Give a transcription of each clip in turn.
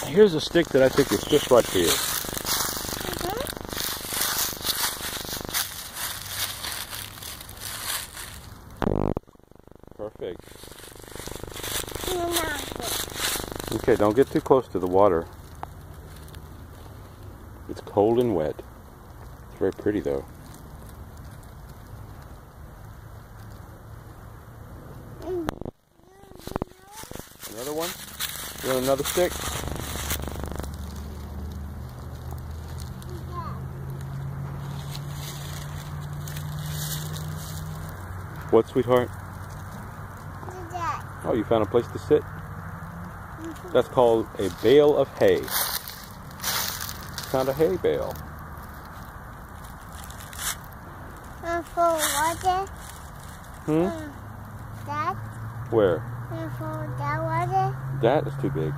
Here's a stick that I think is just right for you. Perfect. Okay, don't get too close to the water. It's cold and wet. It's very pretty though. Another one? You want another stick? What, sweetheart? Oh, you found a place to sit? That's called a bale of hay. Found a hay bale. For water? That? Where? For that water? That is too big.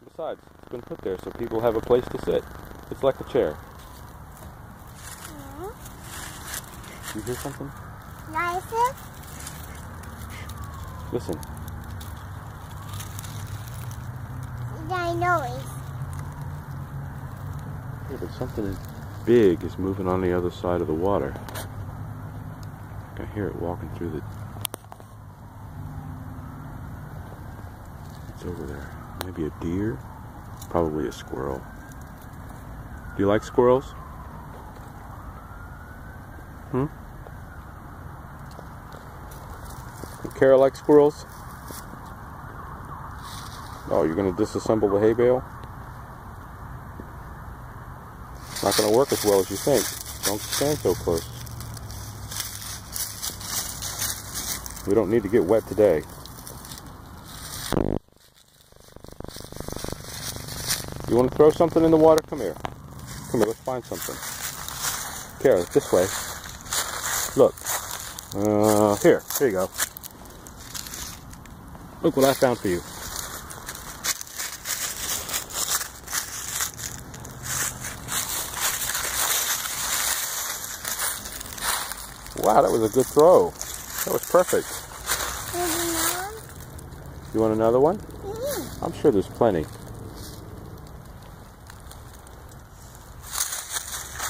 Besides, it's been put there so people have a place to sit. It's like a chair. You hear something? Nice. Listen. That noise. Yeah, but something big is moving on the other side of the water. I can hear it walking through the... It's over there. Maybe a deer? Probably a squirrel. Do you like squirrels? Kara like squirrels? Oh, you're going to disassemble the hay bale? Not going to work as well as you think. Don't stand so close. We don't need to get wet today. You want to throw something in the water? Come here. Come here, let's find something. Kara, this way. Look. Here you go. Look what I found for you. Wow, that was a good throw. That was perfect. You want another one? I'm sure there's plenty.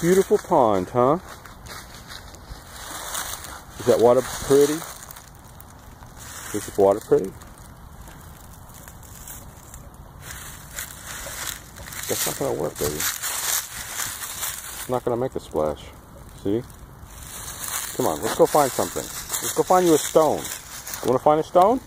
Beautiful pond, huh? Is that water pretty? Is this water pretty? That's not going to work, baby. It's not going to make a splash. See? Come on, let's go find something. Let's go find you a stone. You want to find a stone?